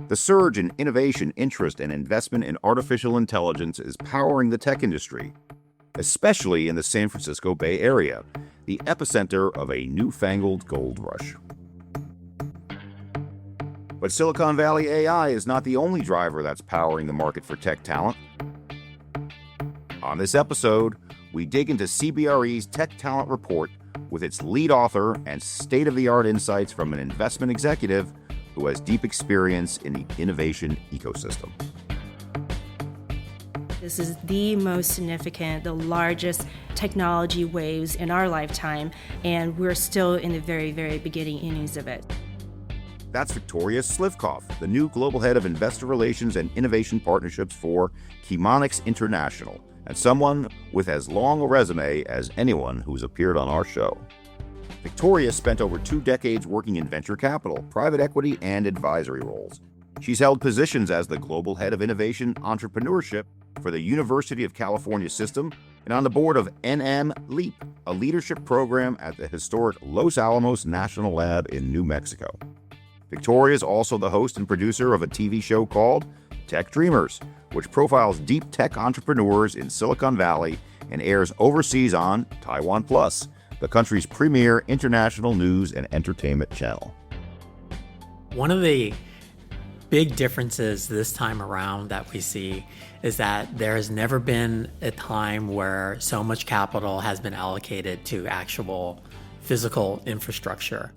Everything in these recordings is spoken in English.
The surge in innovation, interest, and investment in artificial intelligence is powering the tech industry, especially in the San Francisco Bay Area, the epicenter of a newfangled gold rush. But Silicon Valley AI is not the only driver that's powering the market for tech talent. On this episode, we dig into CBRE's Tech Talent Report with its lead author and state-of-the-art insights from an investment executive who has deep experience in the innovation ecosystem. This is the most significant, the largest technology waves in our lifetime, and we're still in the very, very beginning innings of it. That's Victoria Slivkoff, the new Global Head of Investor Relations and Innovation Partnerships for Chemonics International, and someone with as long a resume as anyone who's appeared on our show. Victoria spent over 2 decades working in venture capital, private equity, and advisory roles. She's held positions as the Global Head of Innovation Entrepreneurship for the University of California System and on the board of NM LEAP, a leadership program at the historic Los Alamos National Lab in New Mexico. Victoria is also the host and producer of a TV show called Tech Dreamers, which profiles deep tech entrepreneurs in Silicon Valley and airs overseas on Taiwan Plus, the country's premier international news and entertainment channel. One of the big differences this time around that we see is that there has never been a time where so much capital has been allocated to actual physical infrastructure.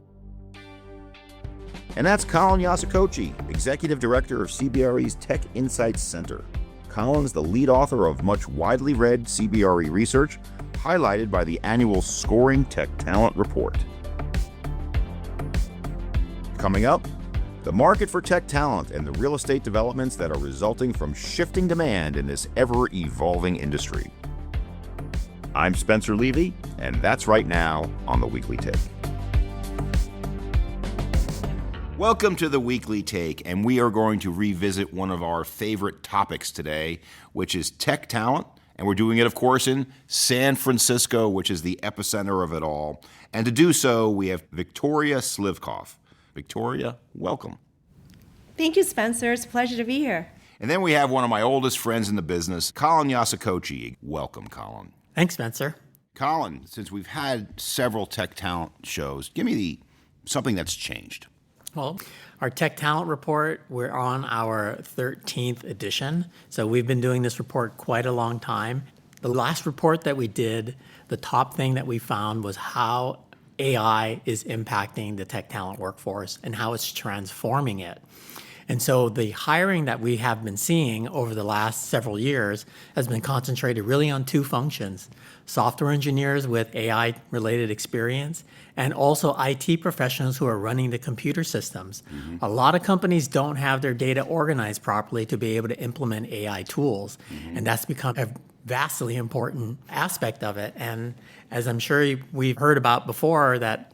And that's Colin Yasukochi, Executive Director of CBRE's Tech Insights Center. Colin's the lead author of much widely read CBRE research, highlighted by the annual Scoring Tech Talent Report. Coming up, the market for tech talent and the real estate developments that are resulting from shifting demand in this ever-evolving industry. I'm Spencer Levy, and that's right now on The Weekly Take. Welcome to The Weekly Take, and we are going to revisit one of our favorite topics today, which is tech talent. And we're doing it, of course, in San Francisco, which is the epicenter of it all. And to do so, we have Victoria Slivkoff. Victoria, welcome. Thank you, Spencer. It's a pleasure to be here. And then we have one of my oldest friends in the business, Colin Yasukochi. Welcome, Colin. Thanks, Spencer. Colin, since we've had several tech talent shows, give me something that's changed. Well, our Tech Talent Report, we're on our 13th edition. So we've been doing this report quite a long time. The last report that we did, the top thing that we found was how AI is impacting the tech talent workforce and how it's transforming it. And so the hiring that we have been seeing over the last several years has been concentrated really on 2 functions: software engineers with AI-related experience, and also IT professionals who are running the computer systems. A lot of companies don't have their data organized properly to be able to implement AI tools, and that's become a vastly important aspect of it. And as I'm sure we've heard about before, that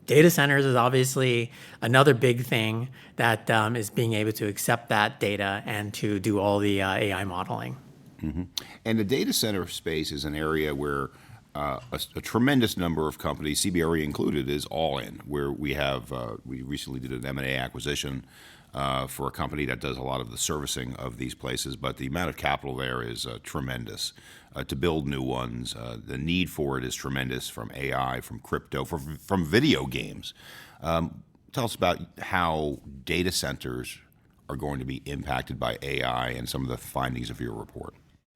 data centers is obviously another big thing that is being able to accept that data and to do all the AI modeling. And the data center space is an area where a tremendous number of companies, CBRE included, is all in. Where we recently did an M&A acquisition for a company that does a lot of the servicing of these places, but the amount of capital there is tremendous to build new ones. The need for it is tremendous, from AI, from crypto, from video games. Tell us about how data centers are going to be impacted by AI and some of the findings of your report.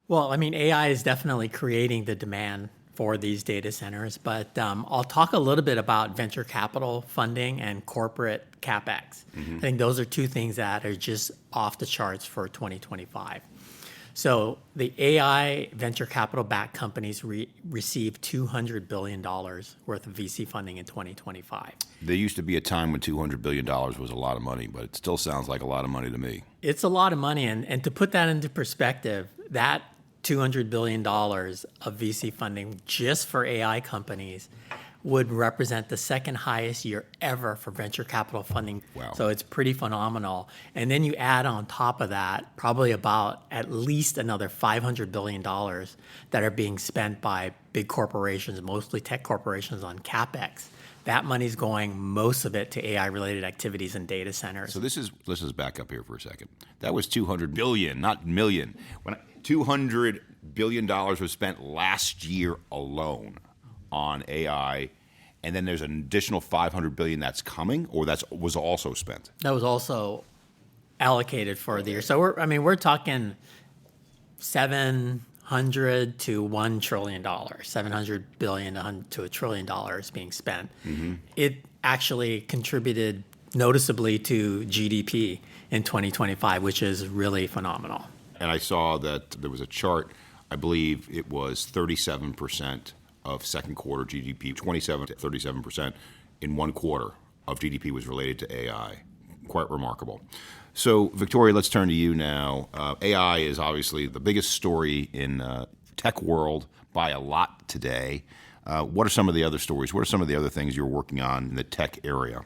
Well, I mean, AI is definitely creating the demand for these data centers, but I'll talk a little bit about venture capital funding and corporate CapEx. I think those are 2 things that are just off the charts for 2025. So the AI venture capital-backed companies received $200 billion worth of VC funding in 2025. There used to be a time when $200 billion was a lot of money, but it still sounds like a lot of money to me. It's a lot of money, and to put that into perspective, that $200 billion of VC funding just for AI companies would represent the second highest year ever for venture capital funding. Wow. So it's pretty phenomenal. And then you add on top of that probably about at least another $500 billion that are being spent by big corporations, mostly tech corporations, on CapEx. That money's going, most of it, to AI-related activities and data centers. So let's just back up here for a second. That was $200 billion, not million. $200 billion was spent last year alone on AI, and then there's an additional $500 billion that's coming, or was also spent? That was also allocated for the year. So we're talking 700 to $1 trillion, $700 billion to $1 trillion being spent. It actually contributed noticeably to GDP in 2025, which is really phenomenal. And I saw that there was a chart, I believe it was 37% of second quarter GDP, 27 to 37% in one quarter of GDP was related to AI. Quite remarkable. So, Victoria, let's turn to you now. AI is obviously the biggest story in tech world by a lot today. What are some of the other stories? What are some of the other things you're working on in the tech area?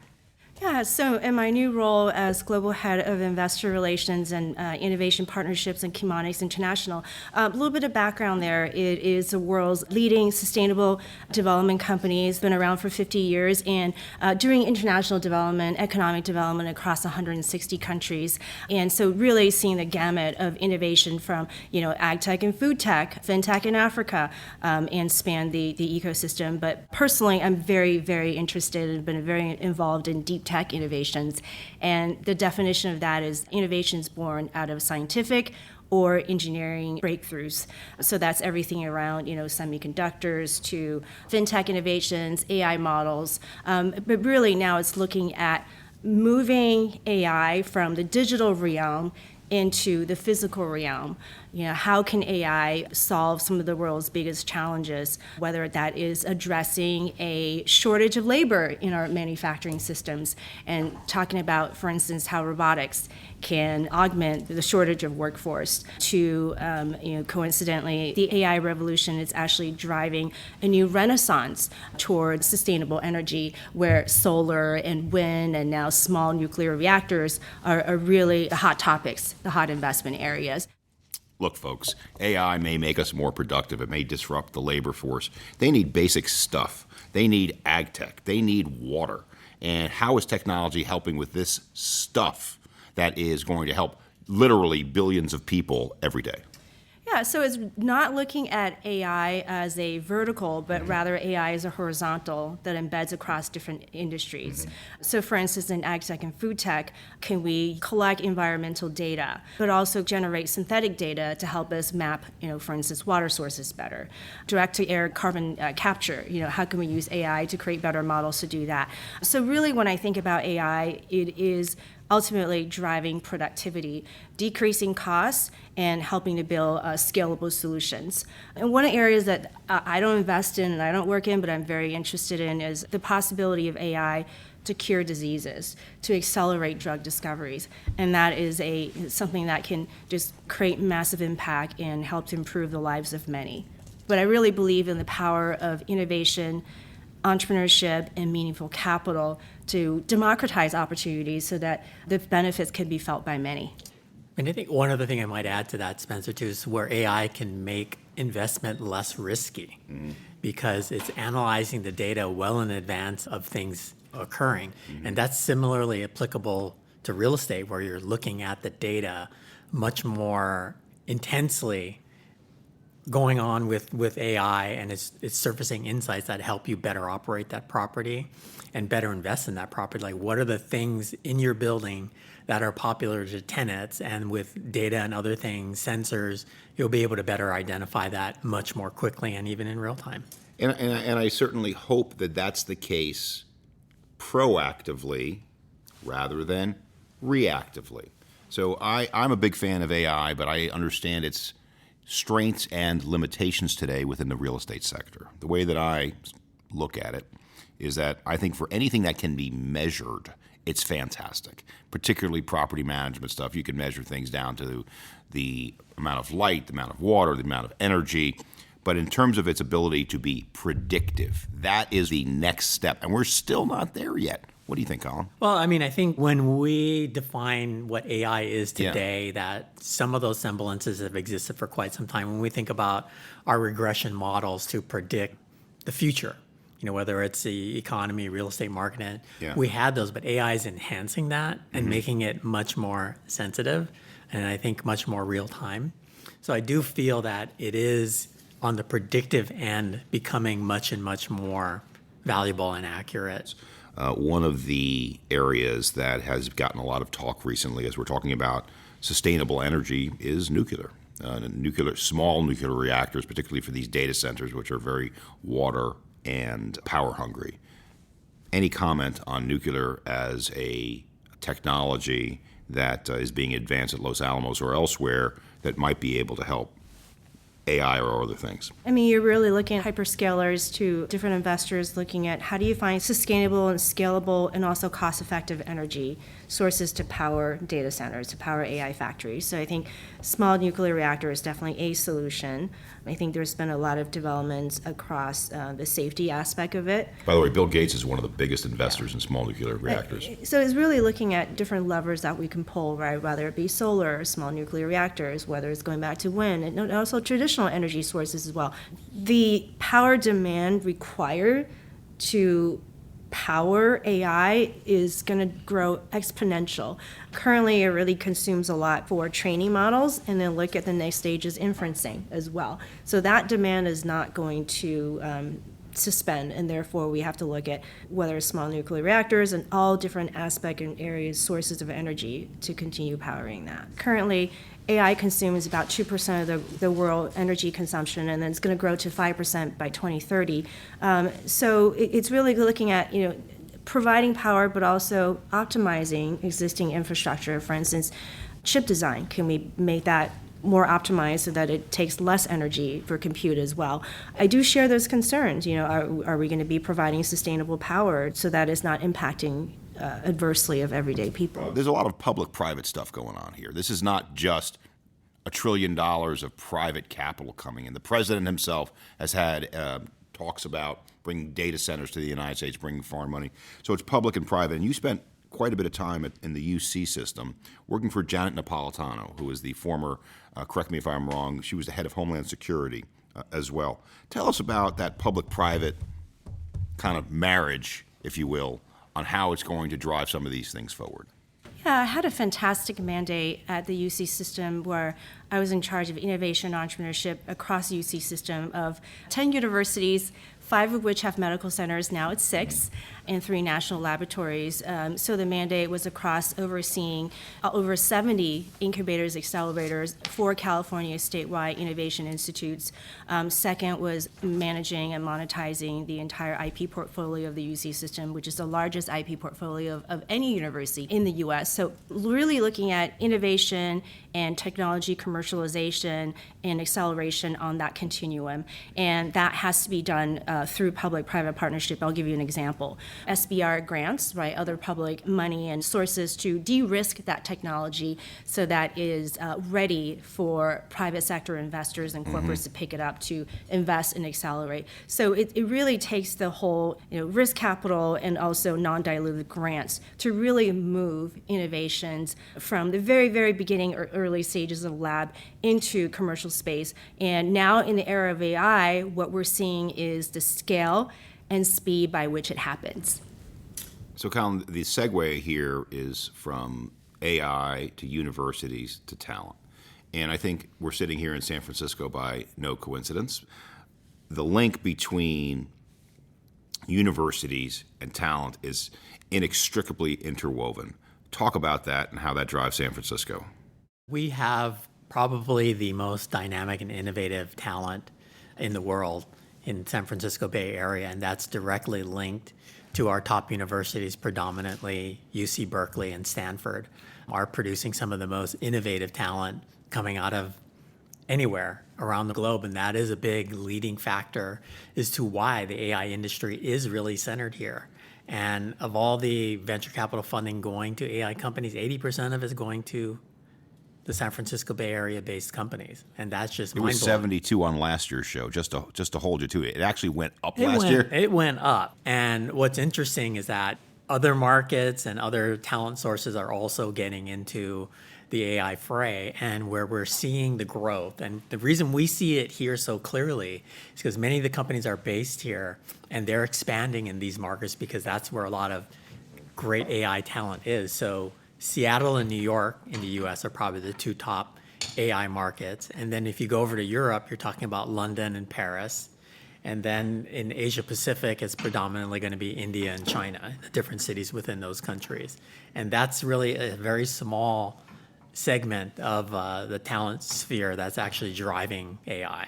Yeah, so in my new role as Global Head of Investor Relations and Innovation Partnerships in Chemonics International, a little bit of background there. It is the world's leading sustainable development company. It's been around for 50 years and doing international development, economic development across 160 countries. And so really seeing the gamut of innovation from, ag tech and food tech, fintech in Africa, and span the ecosystem. But personally, I'm very, very interested and been very involved in deep tech innovations. And the definition of that is innovations born out of scientific or engineering breakthroughs. So that's everything around, semiconductors to fintech innovations, AI models. But really now it's looking at moving AI from the digital realm into the physical realm. How can AI solve some of the world's biggest challenges, whether that is addressing a shortage of labor in our manufacturing systems and talking about, for instance, how robotics can augment the shortage of workforce to, coincidentally, the AI revolution is actually driving a new renaissance towards sustainable energy where solar and wind and now small nuclear reactors are really the hot topics, the hot investment areas. Look, folks, AI may make us more productive. It may disrupt the labor force. They need basic stuff. They need ag tech. They need water. And how is technology helping with this stuff that is going to help literally billions of people every day? Yeah, so it's not looking at AI as a vertical, but rather AI as a horizontal that embeds across different industries. So for instance, in ag tech and food tech, can we collect environmental data, but also generate synthetic data to help us map, for instance, water sources better? Direct-to-air carbon capture, how can we use AI to create better models to do that? So really when I think about AI, it is ultimately driving productivity, decreasing costs, and helping to build scalable solutions. And one of the areas that I don't invest in and I don't work in, but I'm very interested in, is the possibility of AI to cure diseases, to accelerate drug discoveries. And that is something that can just create massive impact and help to improve the lives of many. But I really believe in the power of innovation, entrepreneurship, and meaningful capital to democratize opportunities so that the benefits can be felt by many. And I think one other thing I might add to that, Spencer, too, is where AI can make investment less risky because it's analyzing the data well in advance of things occurring. And that's similarly applicable to real estate, where you're looking at the data much more intensely going on with AI, and it's surfacing insights that help you better operate that property and better invest in that property. Like, what are the things in your building that are popular to tenants? And with data and other things, sensors, you'll be able to better identify that much more quickly and even in real time. And I certainly hope that that's the case proactively rather than reactively. So I'm a big fan of AI, but I understand its strengths and limitations today within the real estate sector. The way that I look at it is that I think for anything that can be measured, it's fantastic, particularly property management stuff. You can measure things down to the amount of light, the amount of water, the amount of energy. But in terms of its ability to be predictive, that is the next step. And we're still not there yet. What do you think, Colin? Well, I mean, I think when we define what AI is today, that some of those semblances have existed for quite some time. When we think about our regression models to predict the future, whether it's the economy, real estate market, Yeah. we had those, but AI is enhancing that and making it much more sensitive and I think much more real time. So I do feel that it is on the predictive end becoming much and much more valuable and accurate. One of the areas that has gotten a lot of talk recently as we're talking about sustainable energy is nuclear. Small nuclear reactors, particularly for these data centers, which are very water and power hungry. Any comment on nuclear as a technology that is being advanced at Los Alamos or elsewhere that might be able to help AI or other things? I mean, you're really looking at hyperscalers to different investors looking at how do you find sustainable and scalable and also cost-effective energy sources to power data centers, to power AI factories. So I think small nuclear reactor is definitely a solution. I think there's been a lot of developments across the safety aspect of it. By the way, Bill Gates is one of the biggest investors in small nuclear reactors. So it's really looking at different levers that we can pull, right? Whether it be solar, small nuclear reactors, whether it's going back to wind, and also traditional energy sources as well. The power demand required to power AI is going to grow exponential. Currently, it really consumes a lot for training models, and then look at the next stage is inferencing as well. So that demand is not going to suspend, and therefore we have to look at whether it's small nuclear reactors and all different aspect and areas, sources of energy to continue powering that. Currently, AI consumes about 2% of the world energy consumption, and then it's going to grow to 5% by 2030. So it's really looking at, providing power, but also optimizing existing infrastructure. For instance, chip design. Can we make that more optimized so that it takes less energy for compute as well? I do share those concerns. Are we going to be providing sustainable power so that it's not impacting adversely of everyday people? There's a lot of public-private stuff going on here. This is not just $1 trillion of private capital coming in. The president himself has had talks about bringing data centers to the United States, bringing foreign money. So it's public and private. And you spent quite a bit of time in the UC system working for Janet Napolitano, who is the former, correct me if I'm wrong, she was the head of Homeland Security as well. Tell us about that public-private kind of marriage, if you will, on how it's going to drive some of these things forward. Yeah, I had a fantastic mandate at the UC system where I was in charge of innovation and entrepreneurship across the UC system of 10 universities, 5 of which have medical centers, now it's 6, and 3 national laboratories. So the mandate was across overseeing over 70 incubators, accelerators, 4 California statewide innovation institutes. Second was managing and monetizing the entire IP portfolio of the UC system, which is the largest IP portfolio of any university in the US. So really looking at innovation and technology commercialization and acceleration on that continuum. And that has to be done through public-private partnership. I'll give you an example. SBR grants, right, other public money and sources to de-risk that technology so that is ready for private sector investors and corporates to pick it up to invest and accelerate. So it really takes the whole risk capital and also non-dilutive grants to really move innovations from the very, very beginning or early stages of lab into commercial space. And now in the era of AI, what we're seeing is the scale and speed by which it happens. So, Colin, the segue here is from AI to universities to talent. And I think we're sitting here in San Francisco by no coincidence. The link between universities and talent is inextricably interwoven. Talk about that and how that drives San Francisco. We have probably the most dynamic and innovative talent in the world in San Francisco Bay Area, and that's directly linked to our top universities, predominantly UC Berkeley and Stanford, are producing some of the most innovative talent coming out of anywhere around the globe, and that is a big leading factor as to why the AI industry is really centered here. And of all the venture capital funding going to AI companies, 80% of it is going to the San Francisco Bay Area based companies. And that's just mind-blowing. It was 72 on last year's show, just to hold you to it. It actually went up last year. It went up. And what's interesting is that other markets and other talent sources are also getting into the AI fray, and where we're seeing the growth. And the reason we see it here so clearly is because many of the companies are based here and they're expanding in these markets because that's where a lot of great AI talent is. So Seattle and New York in the US are probably the two top AI markets. And then if you go over to Europe, you're talking about London and Paris. And then in Asia Pacific, it's predominantly going to be India and China, the different cities within those countries. And that's really a very small segment of the talent sphere that's actually driving AI.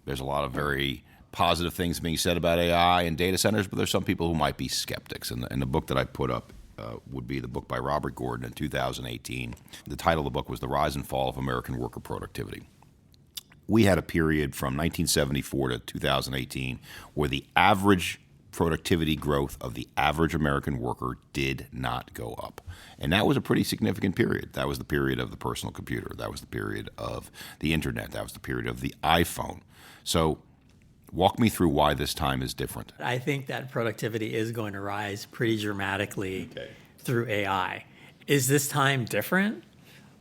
There's a lot of very positive things being said about AI and data centers, but there's some people who might be skeptics. And the book that I put up would be the book by Robert Gordon in 2018. The title of the book was The Rise and Fall of American Worker Productivity. We had a period from 1974 to 2018 where the average productivity growth of the average American worker did not go up. And that was a pretty significant period. That was the period of the personal computer. That was the period of the internet. That was the period of the iPhone. So walk me through why this time is different. I think that productivity is going to rise pretty dramatically through AI. Is this time different?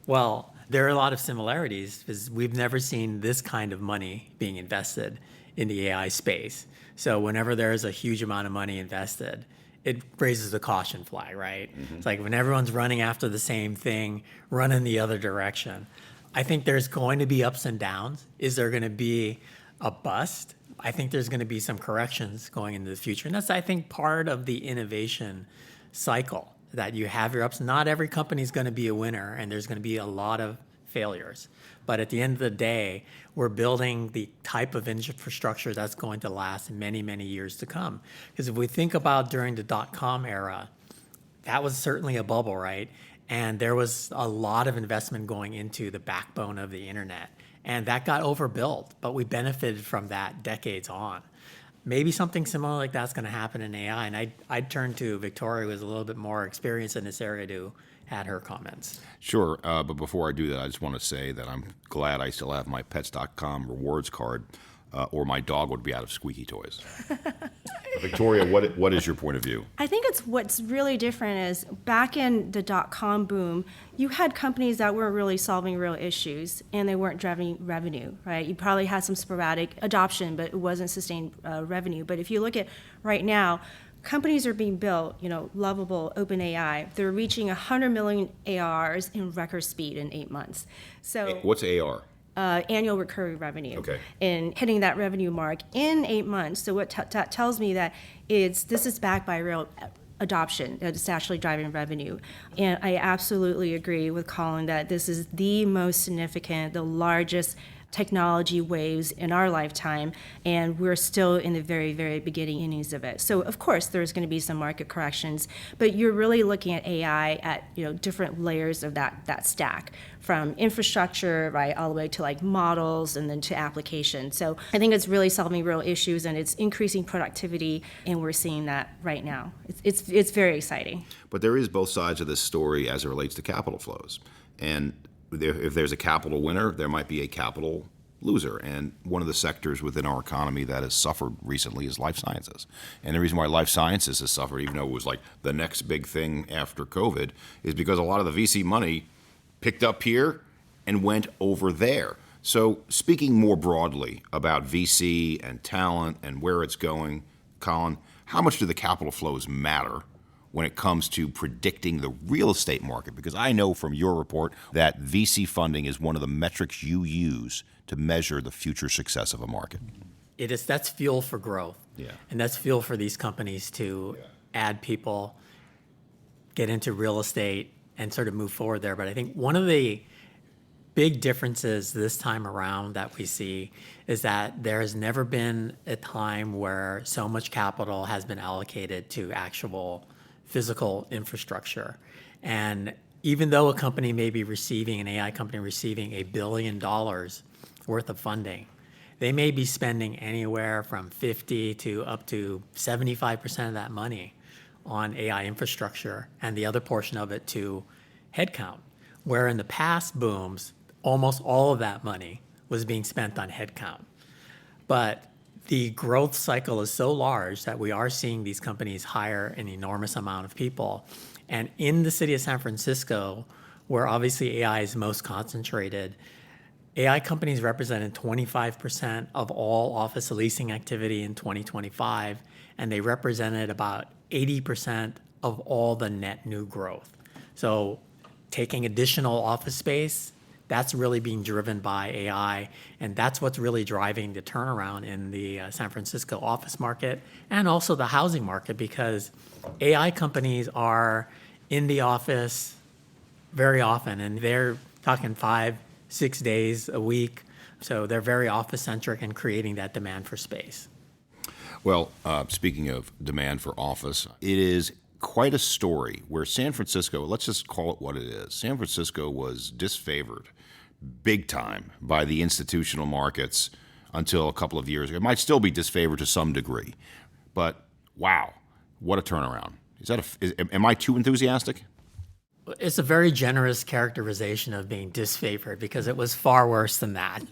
Well, there are a lot of similarities because we've never seen this kind of money being invested in the AI space. So whenever there is a huge amount of money invested, it raises the caution flag, right? Mm-hmm. It's like when everyone's running after the same thing, run in the other direction. I think there's going to be ups and downs. Is there going to be a bust? I think there's going to be some corrections going into the future. And that's, I think, part of the innovation cycle, that you have your ups. Not every company is going to be a winner, and there's going to be a lot of failures. But at the end of the day, we're building the type of infrastructure that's going to last many, many years to come. Because if we think about during the dot-com era, that was certainly a bubble, right? And there was a lot of investment going into the backbone of the internet. And that got overbuilt, but we benefited from that decades on. Maybe something similar like that's going to happen in AI. And I'd turn to Victoria, who has a little bit more experience in this area, to add her comments. Sure, but before I do that, I just want to say that I'm glad I still have my Pets.com rewards card, or my dog would be out of squeaky toys. Victoria, what is your point of view? I think what's really different is back in the dot-com boom, you had companies that weren't really solving real issues and they weren't driving revenue, right? You probably had some sporadic adoption, but it wasn't sustained revenue. But if you look at right now, companies are being built, lovable, OpenAI. They're reaching 100 million ARs in record speed in 8 months. So What's AR? Annual recurring revenue. Okay. And hitting that revenue mark in 8 months. So what that tells me that this is backed by real adoption, that it's actually driving revenue. And I absolutely agree with Colin that this is the most significant, the largest technology waves in our lifetime, and we're still in the very, very beginning innings of it. So of course there's going to be some market corrections, but you're really looking at AI at different layers of that stack, from infrastructure right all the way to like models and then to application. So I think it's really solving real issues and it's increasing productivity, and we're seeing that right now. It's very exciting. But there is both sides of this story as it relates to capital flows. And if there's a capital winner, there might be a capital loser. And one of the sectors within our economy that has suffered recently is life sciences. And the reason why life sciences has suffered, even though it was like the next big thing after COVID, is because a lot of the VC money picked up here and went over there. So speaking more broadly about VC and talent and where it's going, Colin, how much do the capital flows matter when it comes to predicting the real estate market? Because I know from your report that VC funding is one of the metrics you use to measure the future success of a market. That's fuel for growth. Yeah. And that's fuel for these companies to add people, get into real estate, and sort of move forward there. But I think one of the big differences this time around that we see is that there has never been a time where so much capital has been allocated to actual physical infrastructure. And even though a company may be receiving, an AI company receiving $1 billion worth of funding, they may be spending anywhere from 50 to up to 75% of that money on AI infrastructure, and the other portion of it to headcount. Where in the past booms, almost all of that money was being spent on headcount. But the growth cycle is so large that we are seeing these companies hire an enormous amount of people. And in the city of San Francisco, where obviously AI is most concentrated, AI companies represented 25% of all office leasing activity in 2025, and they represented about 80% of all the net new growth. So taking additional office space, that's really being driven by AI, and that's what's really driving the turnaround in the San Francisco office market and also the housing market, because AI companies are in the office very often, and they're talking 5-6 days a week. So they're very office-centric and creating that demand for space. Well, speaking of demand for office, it is quite a story where San Francisco, let's just call it what it is. San Francisco was disfavored big time by the institutional markets until a couple of years ago. It might still be disfavored to some degree, but wow, what a turnaround. Am I too enthusiastic? It's a very generous characterization of being disfavored, because it was far worse than that.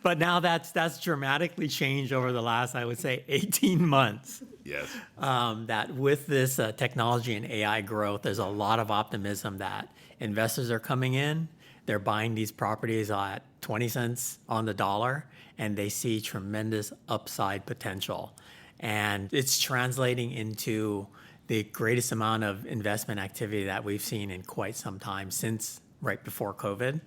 But now that's dramatically changed over the last, I would say, 18 months. Yes. That with this technology and AI growth, there's a lot of optimism that investors are coming in, they're buying these properties at 20 cents on the dollar, and they see tremendous upside potential. And it's translating into the greatest amount of investment activity that we've seen in quite some time since right before COVID.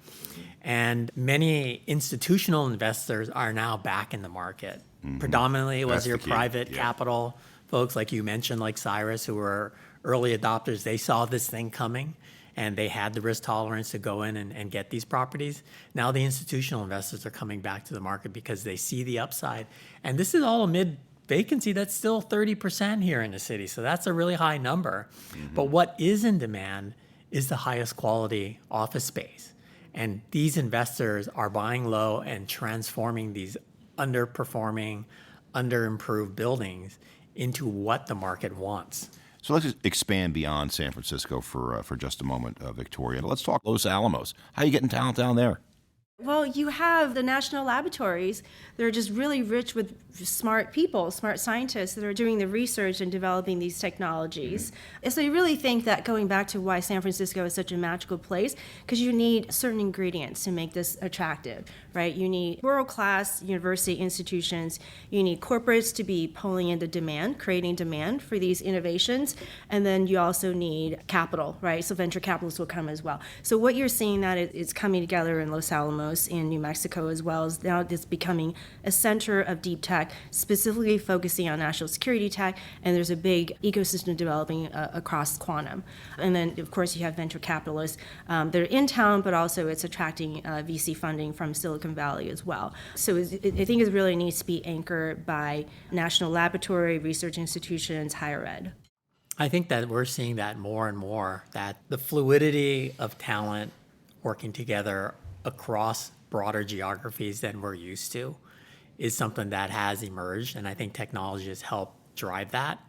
And many institutional investors are now back in the market. Predominantly, it was That's your the key. private Yeah. capital folks, like you mentioned, like Cyrus, who were early adopters. They saw this thing coming, and they had the risk tolerance to go in and get these properties. Now the institutional investors are coming back to the market because they see the upside. And this is all amid vacancy that's still 30% here in the city. So that's a really high number. But what is in demand is the highest quality office space. And these investors are buying low and transforming these underperforming, underimproved buildings into what the market wants. So let's just expand beyond San Francisco for just a moment, Victoria. Let's talk Los Alamos. How are you getting talent down there? Well, you have the national laboratories. They're just really rich with smart people, smart scientists that are doing the research and developing these technologies. And so you really think that, going back to why San Francisco is such a magical place, because you need certain ingredients to make this attractive, right? You need world-class university institutions. You need corporates to be pulling in the demand, creating demand for these innovations. And then you also need capital, right? So venture capitalists will come as well. So what you're seeing that it's coming together in Los Alamos, in New Mexico, as well as now it's becoming a center of deep tech, specifically focusing on national security tech, and there's a big ecosystem developing across quantum. And then, of course, you have venture capitalists that are in town, but also it's attracting VC funding from Silicon Valley as well. So I think it really needs to be anchored by national laboratory, research institutions, higher ed. I think that we're seeing that more and more, that the fluidity of talent working together across broader geographies than we're used to is something that has emerged, and I think technology has helped drive that.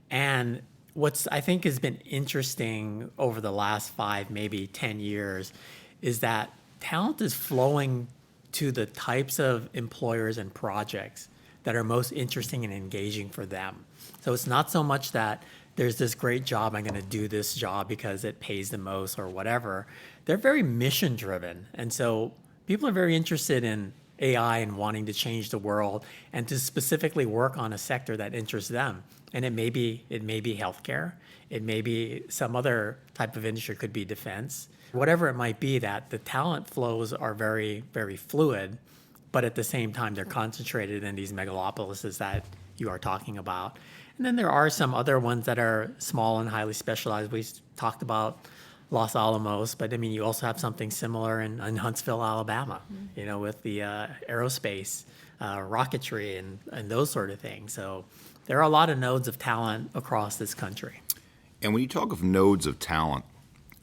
And what's I think has been interesting over the last 5, maybe 10 years is that talent is flowing to the types of employers and projects that are most interesting and engaging for them. So it's not so much that there's this great job, I'm going to do this job because it pays the most or whatever. They're very mission driven. And so people are very interested in AI and wanting to change the world and to specifically work on a sector that interests them. And it may be healthcare. It may be some other type of industry, could be defense. Whatever it might be, that the talent flows are very, very fluid, but at the same time, they're concentrated in these megalopolises that you are talking about. And then there are some other ones that are small and highly specialized. We talked about Los Alamos, but I mean, you also have something similar in Huntsville, Alabama, with the aerospace, rocketry, and those sort of things. So there are a lot of nodes of talent across this country. And when you talk of nodes of talent,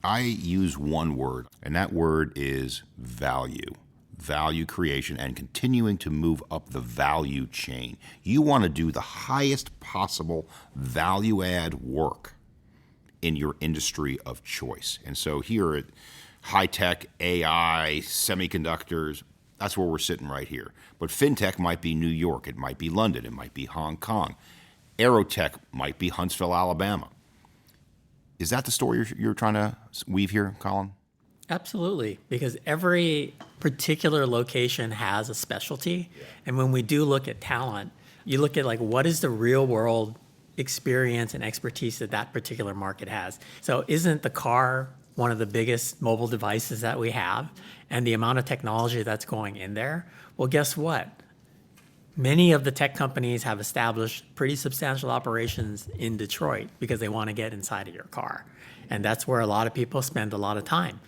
I use one word, and that word is value. Value creation and continuing to move up the value chain. You want to do the highest possible value add work in your industry of choice. And so here at high tech, AI, semiconductors, That's where we're sitting right here. But fintech might be New York. It might be London. It might be Hong Kong. Aerotech might be Huntsville, Alabama. Is that the story you're trying to weave here, Colin? Absolutely, because every particular location has a specialty. And when we do look at talent, you look at like what is the real world experience and expertise that that particular market has. So isn't the car one of the biggest mobile devices that we have, and the amount of technology that's going in there? Well, guess what? Many of the tech companies have established pretty substantial operations in Detroit because they want to get inside of your car. And that's where a lot of people spend a lot of time.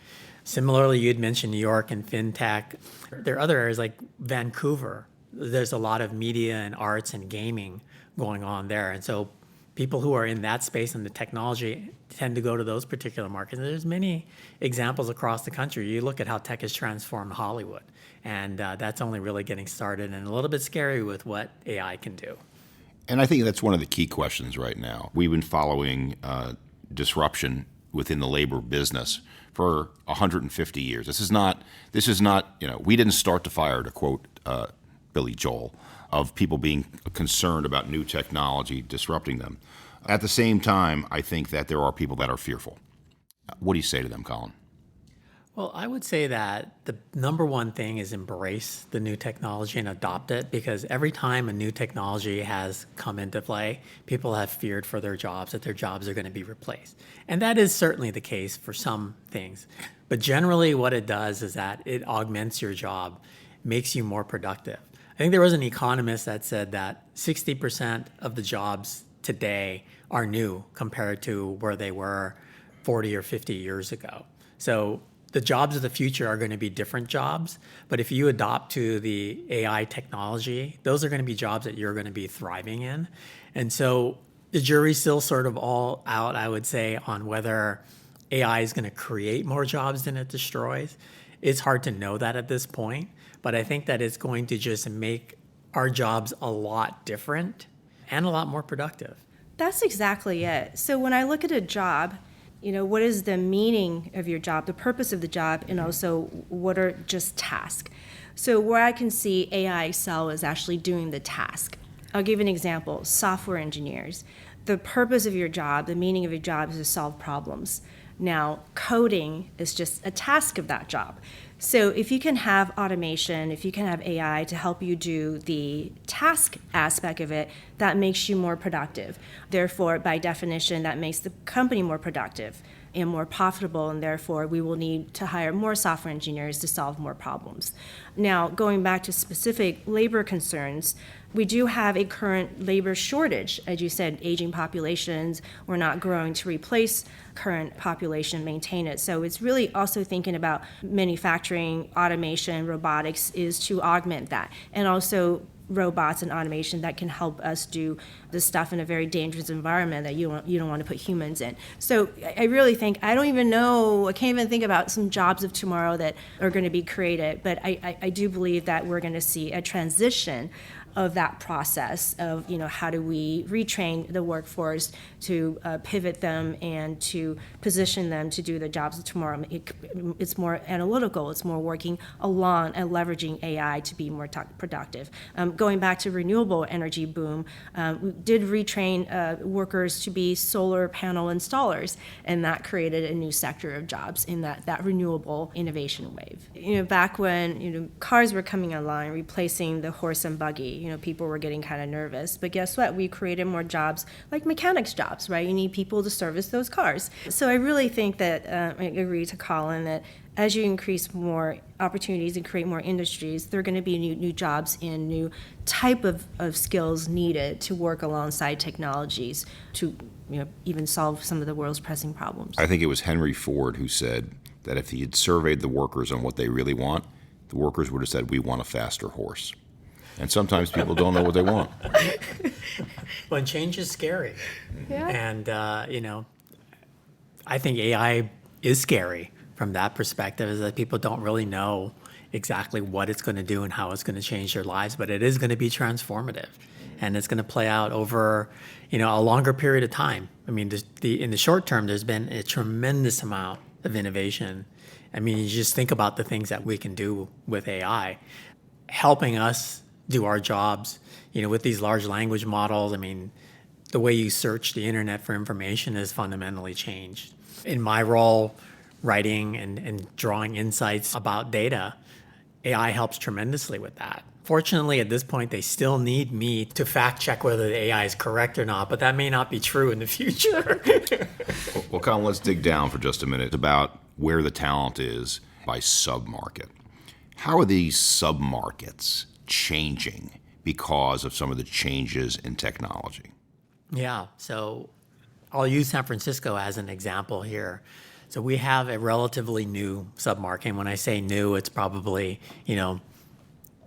Similarly, you'd mentioned New York and fintech. There are other areas like Vancouver. There's a lot of media and arts and gaming going on there. And so people who are in that space and the technology tend to go to those particular markets. And there's many examples across the country. You look at how tech has transformed Hollywood, and that's only really getting started and a little bit scary with what AI can do. And I think that's one of the key questions right now. We've been following disruption within the labor business for 150 years. This is not, we didn't start the fire, to quote Billy Joel, of people being concerned about new technology disrupting them. At the same time, I think that there are people that are fearful. What do you say to them, Colin? Well, I would say that the number one thing is embrace the new technology and adopt it, because every time a new technology has come into play, people have feared for their jobs, that their jobs are going to be replaced. And that is certainly the case for some things. But generally what it does is that it augments your job, makes you more productive. I think there was an economist that said that 60% of the jobs today are new compared to where they were 40 or 50 years ago. So the jobs of the future are going to be different jobs, but if you adopt to the AI technology, those are going to be jobs that you're going to be thriving in. And so the jury's still sort of all out, I would say, on whether AI is going to create more jobs than it destroys. It's hard to know that at this point, but I think that it's going to just make our jobs a lot different and a lot more productive. That's exactly it. So when I look at a job, what is the meaning of your job, the purpose of the job, and also what are just tasks? So where I can see AI excel is actually doing the task. I'll give an example, software engineers. The purpose of your job, the meaning of your job is to solve problems. Now, coding is just a task of that job. So if you can have automation, if you can have AI to help you do the task aspect of it, that makes you more productive. Therefore, by definition, that makes the company more productive and more profitable, and therefore we will need to hire more software engineers to solve more problems. Now, going back to specific labor concerns, we do have a current labor shortage. As you said, aging populations, we're not growing to replace current population, maintain it. So it's really also thinking about manufacturing, automation, robotics is to augment that. And also robots and automation that can help us do the stuff in a very dangerous environment that you don't want to put humans in. So I really think, I can't even think about some jobs of tomorrow that are going to be created, but I do believe that we're going to see a transition of that process of, how do we retrain the workforce to pivot them and to position them to do the jobs of tomorrow. It's more analytical, it's more working along and leveraging AI to be more productive. Going back to renewable energy boom, we did retrain workers to be solar panel installers, and that created a new sector of jobs in that renewable innovation wave. Back when cars were coming online, replacing the horse and buggy, people were getting kind of nervous. But guess what? We created more jobs like mechanics jobs, right? You need people to service those cars. So I really think that I agree to Colin that as you increase more opportunities and create more industries, there are going to be new jobs and new type of skills needed to work alongside technologies to even solve some of the world's pressing problems. I think it was Henry Ford who said that if he had surveyed the workers on what they really want, the workers would have said, "We want a faster horse." And sometimes people don't know what they want. Well, change is scary. Yeah. And, I think AI is scary from that perspective, is that people don't really know exactly what it's going to do and how it's going to change their lives, but it is going to be transformative. And it's going to play out over, a longer period of time. I mean, in the short term, there's been a tremendous amount of innovation. I mean, you just think about the things that we can do with AI, helping us do our jobs, with these large language models. I mean, the way you search the internet for information has fundamentally changed. In my role, writing and drawing insights about data, AI helps tremendously with that. Fortunately, at this point, they still need me to fact check whether the AI is correct or not, but that may not be true in the future. Well, Colin, let's dig down for just a minute about where the talent is by submarket. How are these submarkets changing because of some of the changes in technology? Yeah, so I'll use San Francisco as an example here. So we have a relatively new submarket. When I say new, it's probably,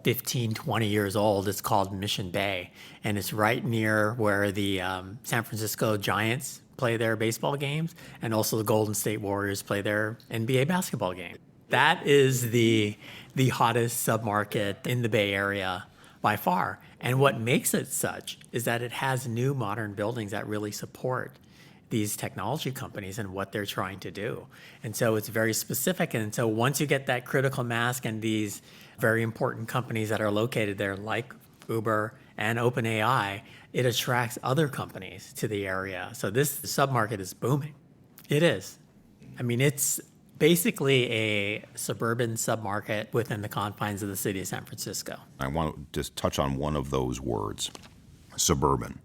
15, 20 years old. It's called Mission Bay, and it's right near where the San Francisco Giants play their baseball games, and also the Golden State Warriors play their NBA basketball game. That is the hottest submarket in the Bay Area by far. And what makes it such is that it has new modern buildings that really support these technology companies and what they're trying to do. And so it's very specific. And so once you get that critical mass and these very important companies that are located there, like Uber and OpenAI, it attracts other companies to the area. So this submarket is booming. It is. I mean, it's basically a suburban submarket within the confines of the city of San Francisco. I want to just touch on one of those words, suburban.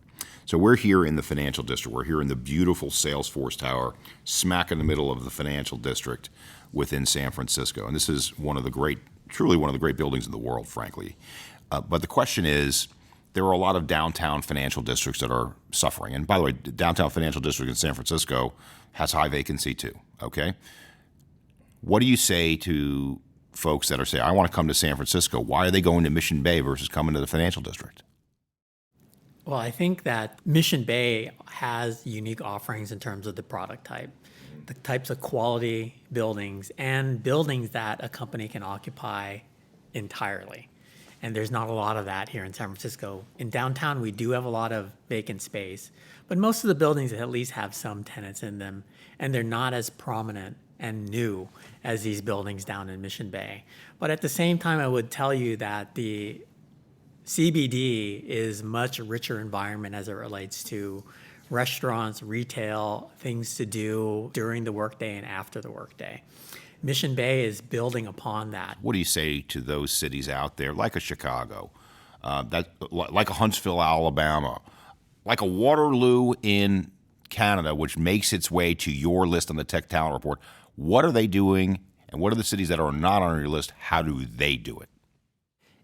So we're here in the financial district. We're here in the beautiful Salesforce Tower, smack in the middle of the financial district within San Francisco. And this is truly one of the great buildings in the world, frankly. But the question is, there are a lot of downtown financial districts that are suffering. And by the way, the downtown financial district in San Francisco has high vacancy too, okay? What do you say to folks that are saying, I want to come to San Francisco? Why are they going to Mission Bay versus coming to the financial district? Well, I think that Mission Bay has unique offerings in terms of the product type, the types of quality buildings, and buildings that a company can occupy entirely. And there's not a lot of that here in San Francisco. In downtown, we do have a lot of vacant space, but most of the buildings at least have some tenants in them, and they're not as prominent and new as these buildings down in Mission Bay. But at the same time, I would tell you that the CBD is much richer environment as it relates to restaurants, retail, things to do during the workday and after the workday. Mission Bay is building upon that. What do you say to those cities out there, like a Chicago, like a Huntsville, Alabama, like a Waterloo in Canada, which makes its way to your list on the Tech Talent Report? What are they doing, and what are the cities that are not on your list? How do they do it?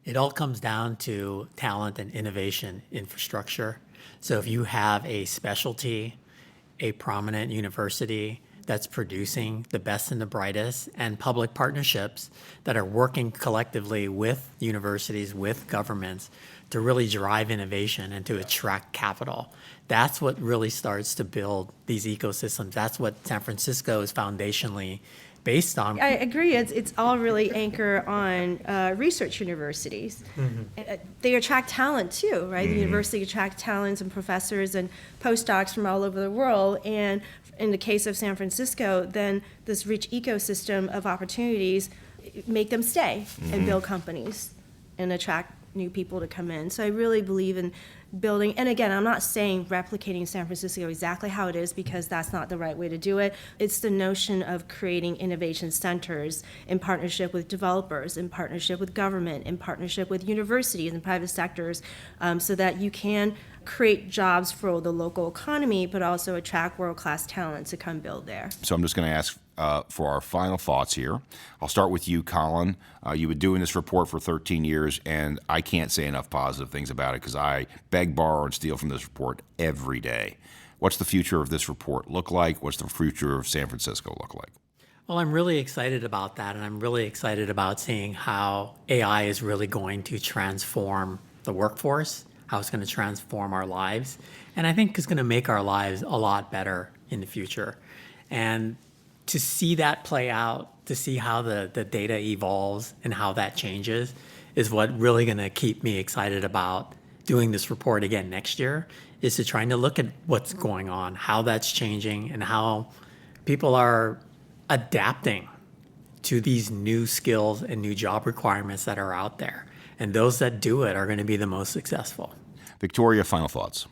It all comes down to talent and innovation infrastructure. So if you have a specialty, a prominent university that's producing the best and the brightest, and public partnerships that are working collectively with universities, with governments to really drive innovation and to attract capital, that's what really starts to build these ecosystems. That's what San Francisco is foundationally based on. I agree. It's all really anchor on research universities. Mm-hmm. They attract talent too, right? Mm-hmm. The university attract talents and professors and postdocs from all over the world. And in the case of San Francisco, then this rich ecosystem of opportunities make them stay and build companies and attract new people to come in. So I really believe in building, and again, I'm not saying replicating San Francisco exactly how it is, because that's not the right way to do it. It's the notion of creating innovation centers in partnership with developers, in partnership with government, in partnership with universities and private sectors, so that you can create jobs for the local economy, but also attract world-class talent to come build there. So I'm just going to ask for our final thoughts here. I'll start with you, Colin. You've been doing this report for 13 years, and I can't say enough positive things about it because I beg, borrow, and steal from this report every day. What's the future of this report look like? What's the future of San Francisco look like? Well, I'm really excited about that, and I'm really excited about seeing how AI is really going to transform the workforce, how it's going to transform our lives, and I think it's going to make our lives a lot better in the future. And to see that play out, to see how the data evolves and how that changes is what really going to keep me excited about doing this report again next year, is to trying to look at what's going on, how that's changing, and how people are adapting to these new skills and new job requirements that are out there. And those that do it are going to be the most successful. Victoria, final thoughts.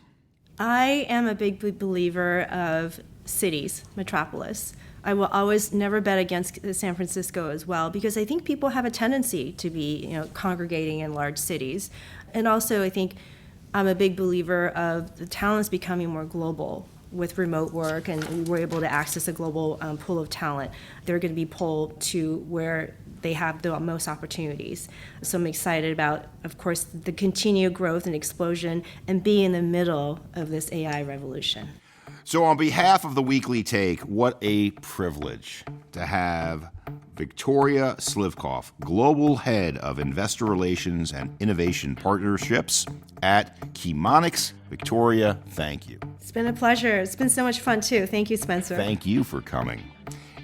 I am a big believer of cities, metropolis. I will always never bet against San Francisco as well, because I think people have a tendency to be, congregating in large cities. And also, I think I'm a big believer of the talents becoming more global with remote work, and we're able to access a global pool of talent. They're going to be pulled to where they have the most opportunities. So I'm excited about, of course, the continued growth and explosion and be in the middle of this AI revolution. So on behalf of the Weekly Take, what a privilege to have Victoria Slivkoff, Global Head of Investor Relations and Innovation Partnerships at Chemonics. Victoria, thank you. It's been a pleasure. It's been so much fun, too. Thank you, Spencer. Thank you for coming.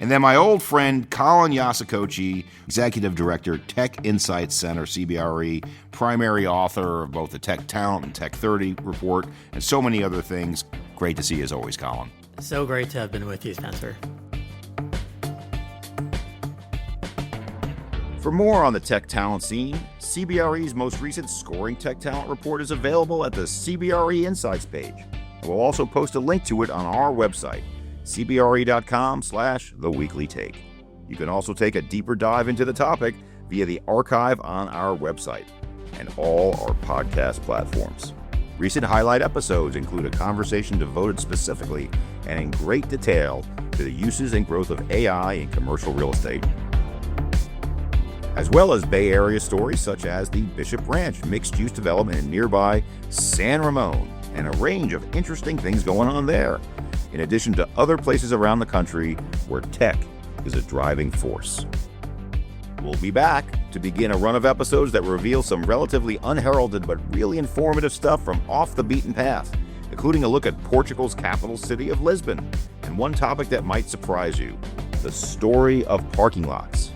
And then my old friend, Colin Yasukochi, Executive Director, Tech Insights Center, CBRE, primary author of both the Tech Talent and Tech 30 report, and so many other things. Great to see you as always, Colin. So great to have been with you, Spencer. For more on the tech talent scene, CBRE's most recent Scoring Tech Talent report is available at the CBRE Insights page. We'll also post a link to it on our website, cbre.com/theweeklytake. You can also take a deeper dive into the topic via the archive on our website and all our podcast platforms. Recent highlight episodes include a conversation devoted specifically and in great detail to the uses and growth of AI in commercial real estate, as well as Bay Area stories such as the Bishop Ranch mixed-use development in nearby San Ramon, and a range of interesting things going on there, in addition to other places around the country where tech is a driving force. We'll be back to begin a run of episodes that reveal some relatively unheralded but really informative stuff from off the beaten path, including a look at Portugal's capital city of Lisbon, and one topic that might surprise you, the story of parking lots.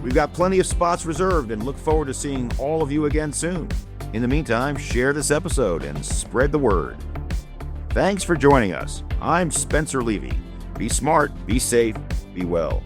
We've got plenty of spots reserved and look forward to seeing all of you again soon. In the meantime, share this episode and spread the word. Thanks for joining us. I'm Spencer Levy. Be smart, be safe, be well.